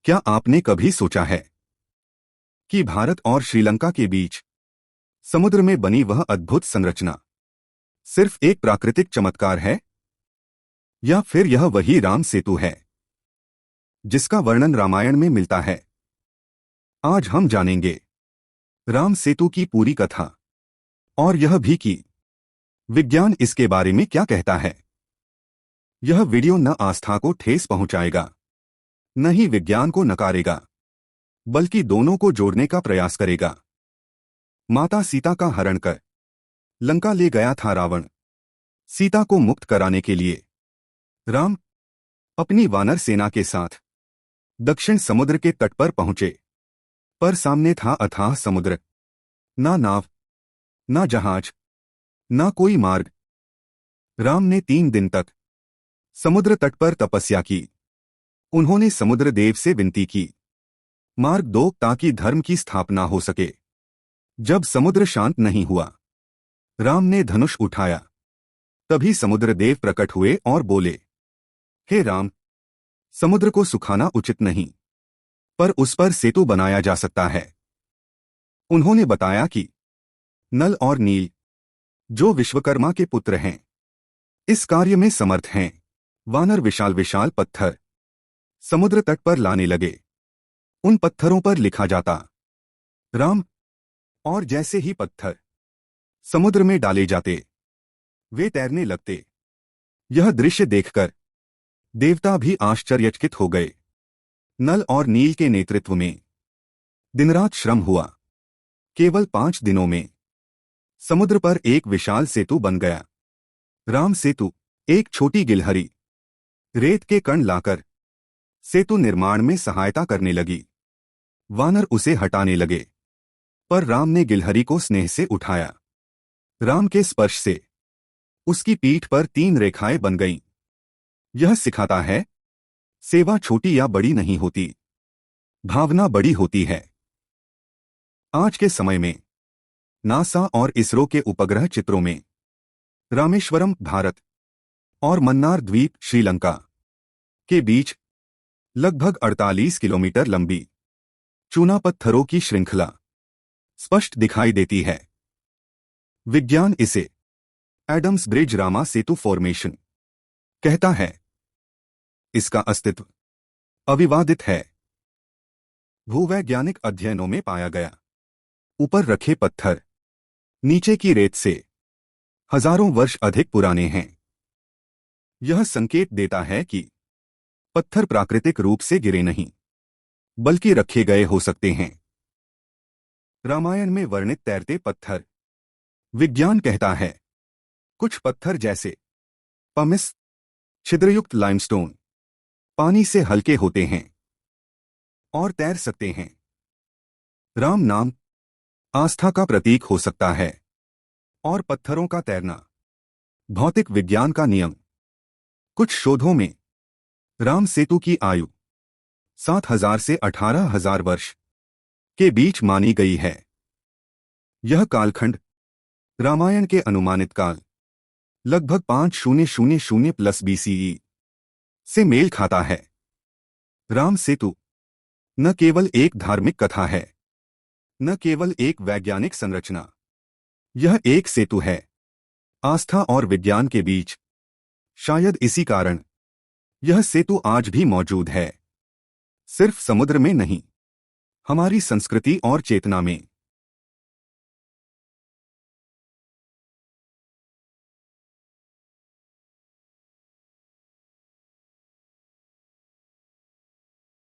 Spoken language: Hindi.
क्या आपने कभी सोचा है कि भारत और श्रीलंका के बीच समुद्र में बनी वह अद्भुत संरचना सिर्फ एक प्राकृतिक चमत्कार है, या फिर यह वही राम सेतु है जिसका वर्णन रामायण में मिलता है? आज हम जानेंगे राम सेतु की पूरी कथा, और यह भी कि विज्ञान इसके बारे में क्या कहता है। यह वीडियो न आस्था को ठेस पहुंचाएगा, न ही विज्ञान को नकारेगा, बल्कि दोनों को जोड़ने का प्रयास करेगा। माता सीता का हरण कर लंका ले गया था रावण। सीता को मुक्त कराने के लिए राम अपनी वानर सेना के साथ दक्षिण समुद्र के तट पर पहुंचे, पर सामने था अथाह समुद्र। ना नाव, ना जहाज, ना कोई मार्ग। राम ने 3 दिन तक समुद्र तट पर तपस्या की। उन्होंने समुद्र देव से विनती की, मार्ग दो ताकि धर्म की स्थापना हो सके। जब समुद्र शांत नहीं हुआ, राम ने धनुष उठाया। तभी समुद्र देव प्रकट हुए और बोले, हे राम, समुद्र को सुखाना उचित नहीं, पर उस पर सेतु बनाया जा सकता है। उन्होंने बताया कि नल और नील, जो विश्वकर्मा के पुत्र हैं, इस कार्य में समर्थ हैं। वानर विशाल विशाल पत्थर समुद्र तट पर लाने लगे। उन पत्थरों पर लिखा जाता राम, और जैसे ही पत्थर समुद्र में डाले जाते, वे तैरने लगते। यह दृश्य देखकर देवता भी आश्चर्यचकित हो गए। नल और नील के नेतृत्व में दिनरात श्रम हुआ। केवल 5 दिनों में समुद्र पर एक विशाल सेतु बन गया। राम सेतु एक छोटी गिलहरी रेत के कण लाकर सेतु निर्माण में सहायता करने लगी। वानर उसे हटाने लगे, पर राम ने गिलहरी को स्नेह से उठाया। राम के स्पर्श से उसकी पीठ पर 3 रेखाएं बन गईं। यह सिखाता है, सेवा छोटी या बड़ी नहीं होती, भावना बड़ी होती है। आज के समय में नासा और इसरो के उपग्रह चित्रों में रामेश्वरम भारत और मन्नार द्वीप श्रीलंका के बीच लगभग 48 किलोमीटर लंबी चूना पत्थरों की श्रृंखला स्पष्ट दिखाई देती है। विज्ञान इसे एडम्स ब्रिज रामा सेतु फॉर्मेशन कहता है। इसका अस्तित्व अविवादित है। भूवैज्ञानिक अध्ययनों में पाया गया ऊपर रखे पत्थर नीचे की रेत से हजारों वर्ष अधिक पुराने हैं। यह संकेत देता है कि पत्थर प्राकृतिक रूप से गिरे नहीं, बल्कि रखे गए हो सकते हैं। रामायण में वर्णित तैरते पत्थर, विज्ञान कहता है, कुछ पत्थर जैसे पमिस, छिद्रयुक्त लाइमस्टोन पानी से हल्के होते हैं और तैर सकते हैं। राम नाम आस्था का प्रतीक हो सकता है, और पत्थरों का तैरना भौतिक विज्ञान का नियम। कुछ शोधों में राम सेतु की आयु 7,000 से 18,000 वर्ष के बीच मानी गई है। यह कालखंड रामायण के अनुमानित काल लगभग 5000 प्लस BCE से मेल खाता है। राम सेतु न केवल एक धार्मिक कथा है, न केवल एक वैज्ञानिक संरचना, यह एक सेतु है आस्था और विज्ञान के बीच। शायद इसी कारण यह सेतु आज भी मौजूद है, सिर्फ समुद्र में नहीं, हमारी संस्कृति और चेतना में।